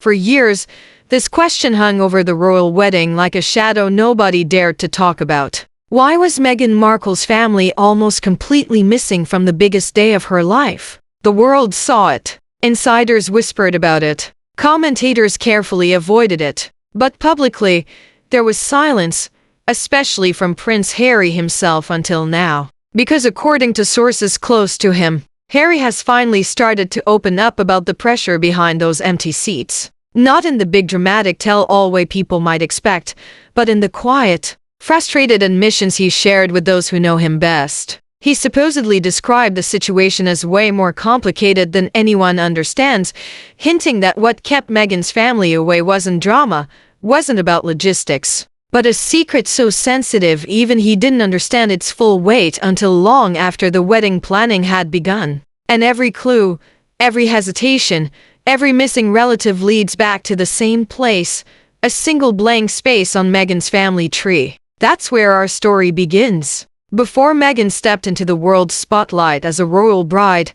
For years, this question hung over the royal wedding like a shadow nobody dared to talk about. Why was Meghan Markle's family almost completely missing from the biggest day of her life? The world saw it. Insiders whispered about it. Commentators carefully avoided it. But publicly, there was silence, especially from Prince Harry himself until now. Because according to sources close to him, Harry has finally started to open up about the pressure behind those empty seats. Not in the big dramatic tell-all way people might expect, but in the quiet, frustrated admissions he shared with those who know him best. He supposedly described the situation as way more complicated than anyone understands, hinting that what kept Meghan's family away wasn't drama, wasn't about logistics, but a secret so sensitive even he didn't understand its full weight until long after the wedding planning had begun. And every clue, every hesitation, every missing relative leads back to the same place, a single blank space on Meghan's family tree. That's where our story begins. Before Meghan stepped into the world's spotlight as a royal bride,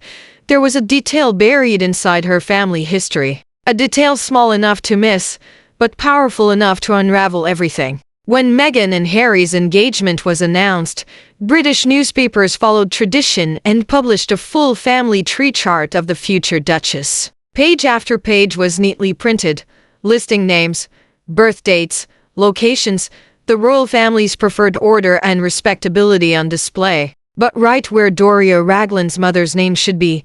there was a detail buried inside her family history. A detail small enough to miss, but powerful enough to unravel everything. When Meghan and Harry's engagement was announced, British newspapers followed tradition and published a full family tree chart of the future Duchess. Page after page was neatly printed, listing names, birth dates, locations, the royal family's preferred order and respectability on display. But right where Doria Ragland's mother's name should be,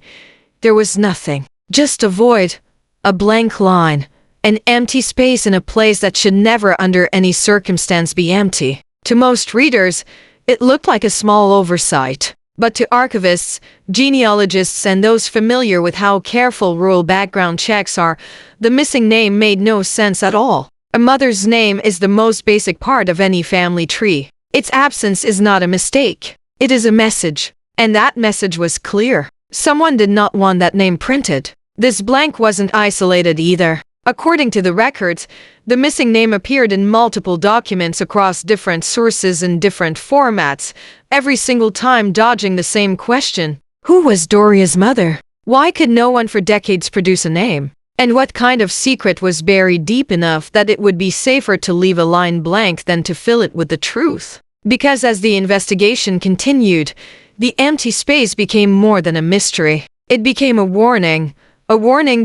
there was nothing. Just a void, a blank line. An empty space in a place that should never under any circumstance be empty. To most readers, it looked like a small oversight. But to archivists, genealogists and those familiar with how careful royal background checks are, the missing name made no sense at all. A mother's name is the most basic part of any family tree. Its absence is not a mistake. It is a message. And that message was clear. Someone did not want that name printed. This blank wasn't isolated either. According to the records, the missing name appeared in multiple documents across different sources in different formats, every single time dodging the same question. Who was Doria's mother? Why could no one for decades produce a name? And what kind of secret was buried deep enough that it would be safer to leave a line blank than to fill it with the truth? Because as the investigation continued, the empty space became more than a mystery. It became a warning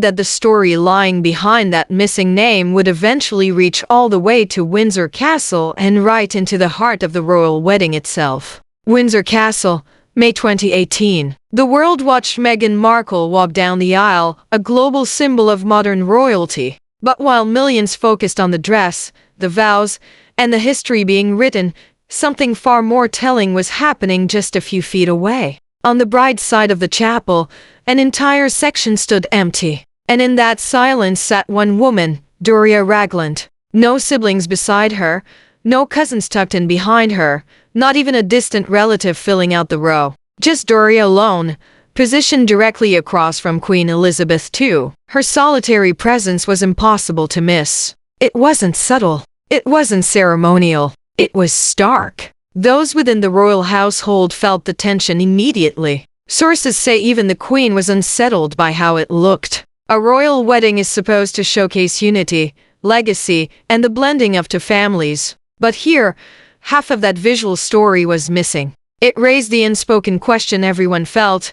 that the story lying behind that missing name would eventually reach all the way to Windsor Castle and right into the heart of the royal wedding itself. Windsor Castle, May 2018. The world watched Meghan Markle walk down the aisle, a global symbol of modern royalty. But while millions focused on the dress, the vows, and the history being written, something far more telling was happening just a few feet away. On the bride's side of the chapel, an entire section stood empty. And in that silence sat one woman, Doria Ragland. No siblings beside her, no cousins tucked in behind her, not even a distant relative filling out the row. Just Doria alone, positioned directly across from Queen Elizabeth II. Her solitary presence was impossible to miss. It wasn't subtle. It wasn't ceremonial. It was stark. Those within the royal household felt the tension immediately. Sources say even the Queen was unsettled by how it looked. A royal wedding is supposed to showcase unity, legacy, and the blending of two families. But here, half of that visual story was missing. It raised the unspoken question everyone felt,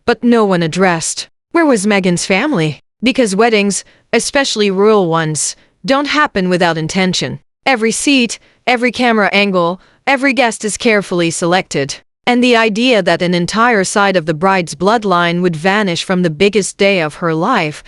but no one addressed. Where was Meghan's family? Because weddings, especially royal ones, don't happen without intention. Every seat, every camera angle, every guest is carefully selected. And the idea that an entire side of the bride's bloodline would vanish from the biggest day of her life,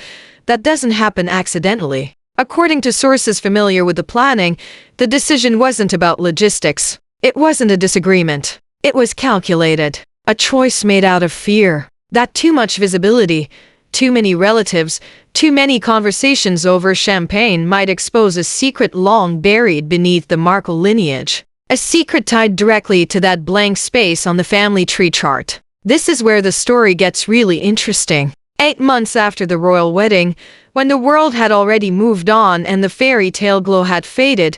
that doesn't happen accidentally. According to sources familiar with the planning, the decision wasn't about logistics. It wasn't a disagreement. It was calculated. A choice made out of fear. That too much visibility, too many relatives, too many conversations over champagne might expose a secret long buried beneath the Markle lineage. A secret tied directly to that blank space on the family tree chart. This is where the story gets really interesting. 8 months after the royal wedding, when the world had already moved on and the fairy tale glow had faded,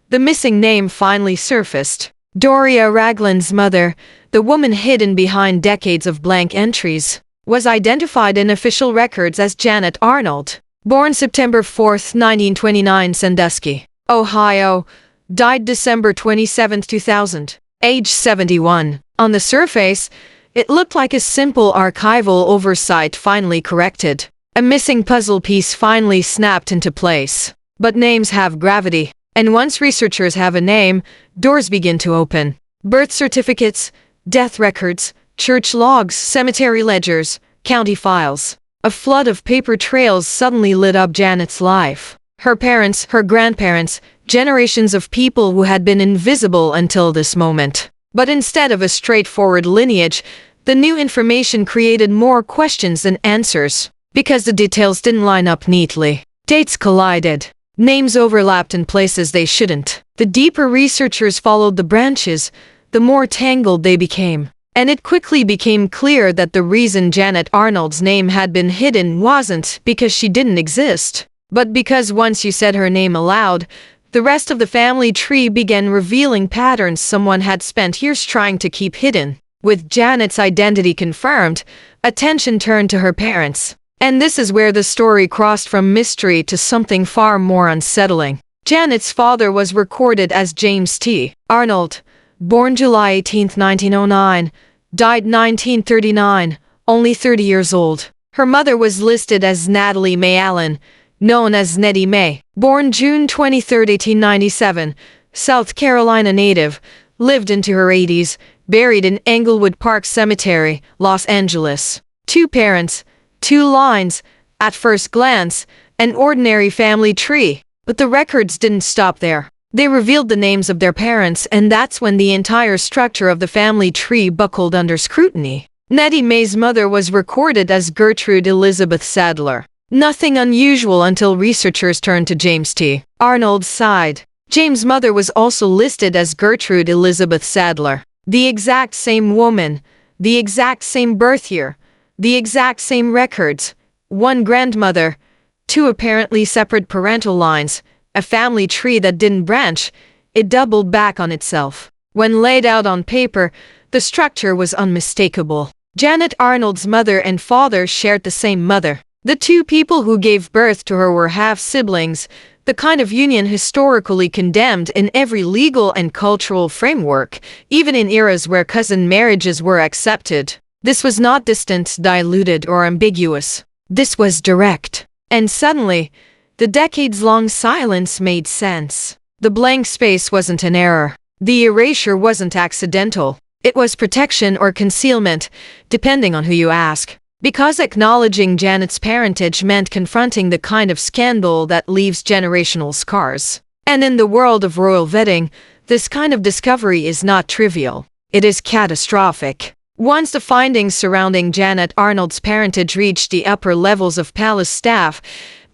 the missing name finally surfaced. Doria Ragland's mother, the woman hidden behind decades of blank entries, was identified in official records as Janet Arnold. Born September 4, 1929, Sandusky, Ohio. Died December 27, 2000. Age 71. On the surface, it looked like a simple archival oversight finally corrected. A missing puzzle piece finally snapped into place. But names have gravity, and once researchers have a name, doors begin to open. Birth certificates, death records, church logs, cemetery ledgers, county files. A flood of paper trails suddenly lit up Janet's life. Her parents, her grandparents, generations of people who had been invisible until this moment. But instead of a straightforward lineage, the new information created more questions than answers, because the details didn't line up neatly. Dates collided. Names overlapped in places they shouldn't. The deeper researchers followed the branches, the more tangled they became. And it quickly became clear that the reason Janet Arnold's name had been hidden wasn't because she didn't exist, but because once you said her name aloud, the rest of the family tree began revealing patterns someone had spent years trying to keep hidden. With Janet's identity confirmed, attention turned to her parents. And this is where the story crossed from mystery to something far more unsettling. Janet's father was recorded as James T. Arnold, born July 18, 1909, died 1939, only 30 years old. Her mother was listed as Natalie May Allen, known as Nettie May, born June 23, 1897, South Carolina native, lived into her 80s, buried in Englewood Park Cemetery, Los Angeles. Two parents, two lines, at first glance, an ordinary family tree. But the records didn't stop there. They revealed the names of their parents, and that's when the entire structure of the family tree buckled under scrutiny. Nettie May's mother was recorded as Gertrude Elizabeth Sadler. Nothing unusual until researchers turned to James T. Arnold's side. James' mother was also listed as Gertrude Elizabeth Sadler. The exact same woman, the exact same birth year, the exact same records, one grandmother, two apparently separate parental lines, a family tree that didn't branch. It doubled back on itself. When laid out on paper, the structure was unmistakable. Janet Arnold's mother and father shared the same mother. The two people who gave birth to her were half-siblings, the kind of union historically condemned in every legal and cultural framework, even in eras where cousin marriages were accepted. This was not distant, diluted, or ambiguous. This was direct. And suddenly, the decades-long silence made sense. The blank space wasn't an error. The erasure wasn't accidental. It was protection or concealment, depending on who you ask. Because acknowledging Janet's parentage meant confronting the kind of scandal that leaves generational scars. And in the world of royal vetting, this kind of discovery is not trivial. It is catastrophic. Once the findings surrounding Janet Arnold's parentage reached the upper levels of palace staff,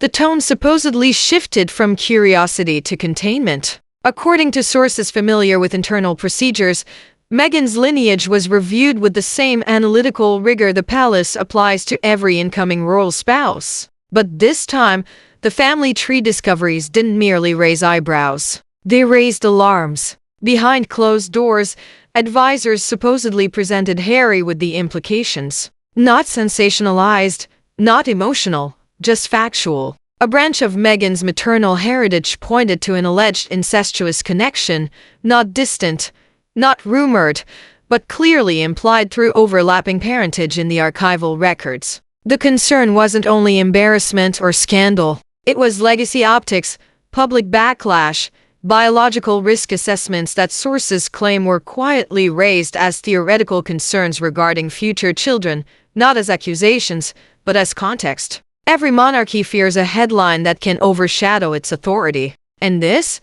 the tone supposedly shifted from curiosity to containment. According to sources familiar with internal procedures, Meghan's lineage was reviewed with the same analytical rigor the palace applies to every incoming royal spouse. But this time, the family tree discoveries didn't merely raise eyebrows. They raised alarms. Behind closed doors, advisors supposedly presented Harry with the implications. Not sensationalized, not emotional, just factual. A branch of Meghan's maternal heritage pointed to an alleged incestuous connection, not distant, not rumored, but clearly implied through overlapping parentage in the archival records. The concern wasn't only embarrassment or scandal. It was legacy optics, public backlash, biological risk assessments that sources claim were quietly raised as theoretical concerns regarding future children, not as accusations, but as context. Every monarchy fears a headline that can overshadow its authority. And this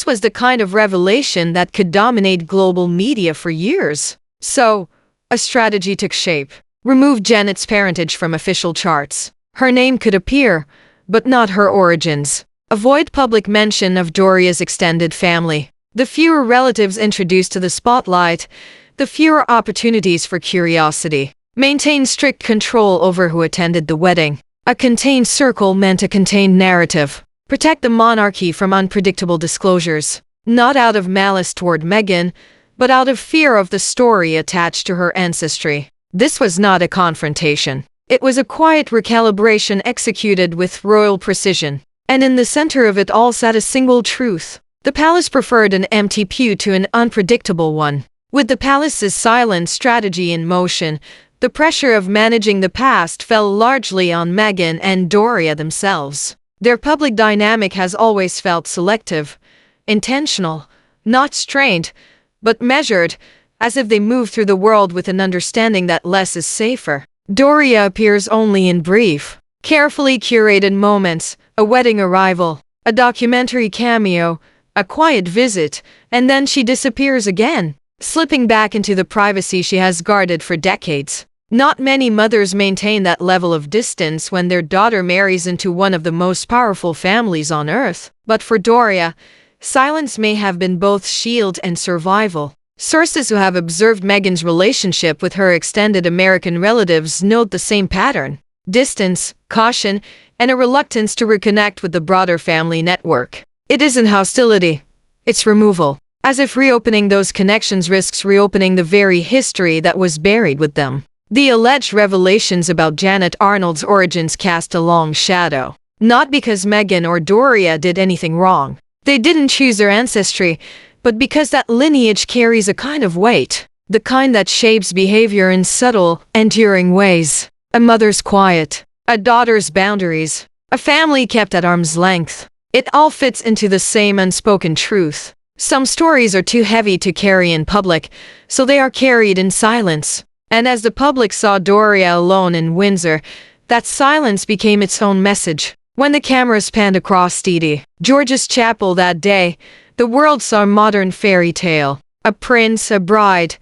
was the kind of revelation that could dominate global media for years. So, a strategy took shape. Remove Janet's parentage from official charts. Her name could appear, but not her origins. Avoid public mention of Doria's extended family. The fewer relatives introduced to the spotlight, the fewer opportunities for curiosity. Maintain strict control over who attended the wedding. A contained circle meant a contained narrative. Protect the monarchy from unpredictable disclosures. Not out of malice toward Meghan, but out of fear of the story attached to her ancestry. This was not a confrontation. It was a quiet recalibration executed with royal precision. And in the center of it all sat a single truth. The palace preferred an empty pew to an unpredictable one. With the palace's silent strategy in motion, the pressure of managing the past fell largely on Meghan and Doria themselves. Their public dynamic has always felt selective, intentional, not strained, but measured, as if they move through the world with an understanding that less is safer. Doria appears only in brief, carefully curated moments, a wedding arrival, a documentary cameo, a quiet visit, and then she disappears again, slipping back into the privacy she has guarded for decades. Not many mothers maintain that level of distance when their daughter marries into one of the most powerful families on earth. But for Doria, silence may have been both shield and survival. Sources who have observed Meghan's relationship with her extended American relatives note the same pattern: distance, caution, and a reluctance to reconnect with the broader family network. It isn't hostility, it's removal. As if reopening those connections risks reopening the very history that was buried with them. The alleged revelations about Janet Arnold's origins cast a long shadow. Not because Meghan or Doria did anything wrong. They didn't choose their ancestry, but because that lineage carries a kind of weight. The kind that shapes behavior in subtle, enduring ways. A mother's quiet, a daughter's boundaries, a family kept at arm's length. It all fits into the same unspoken truth. Some stories are too heavy to carry in public, so they are carried in silence. And as the public saw Doria alone in Windsor, that silence became its own message. When the cameras panned across St. George's Chapel that day, the world saw a modern fairy tale. A prince, a bride,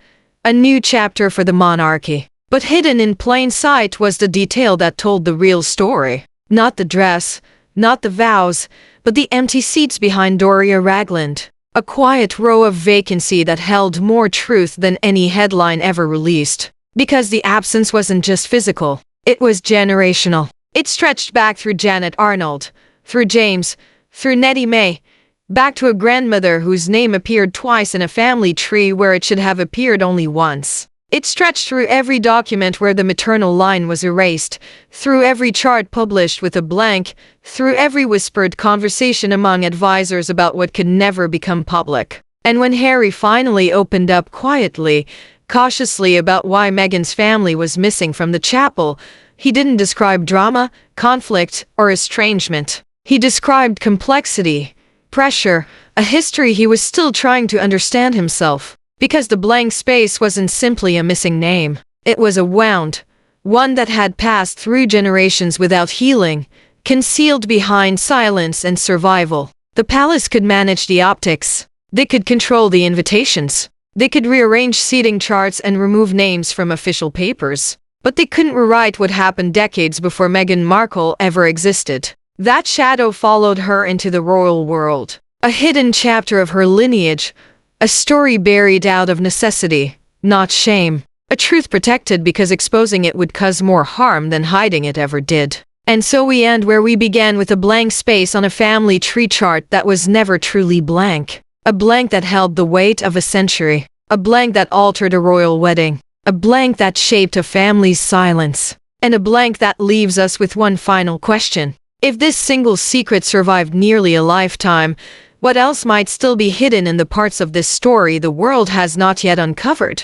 a new chapter for the monarchy. But hidden in plain sight was the detail that told the real story. Not the dress, not the vows, but the empty seats behind Doria Ragland. A quiet row of vacancy that held more truth than any headline ever released. Because the absence wasn't just physical, it was generational. It stretched back through Janet Arnold, through James, through Nettie May, back to a grandmother whose name appeared twice in a family tree where it should have appeared only once. It stretched through every document where the maternal line was erased, through every chart published with a blank, through every whispered conversation among advisors about what could never become public. And when Harry finally opened up quietly, cautiously about why Meghan's family was missing from the chapel, he didn't describe drama, conflict, or estrangement. He described complexity, pressure, a history he was still trying to understand himself. Because the blank space wasn't simply a missing name. It was a wound, one that had passed through generations without healing, concealed behind silence and survival. The palace could manage the optics. They could control the invitations. They could rearrange seating charts and remove names from official papers. But they couldn't rewrite what happened decades before Meghan Markle ever existed. That shadow followed her into the royal world. A hidden chapter of her lineage. A story buried out of necessity, not shame. A truth protected because exposing it would cause more harm than hiding it ever did. And so we end where we began, with a blank space on a family tree chart that was never truly blank. A blank that held the weight of a century. A blank that altered a royal wedding. A blank that shaped a family's silence. And a blank that leaves us with one final question. If this single secret survived nearly a lifetime, what else might still be hidden in the parts of this story the world has not yet uncovered?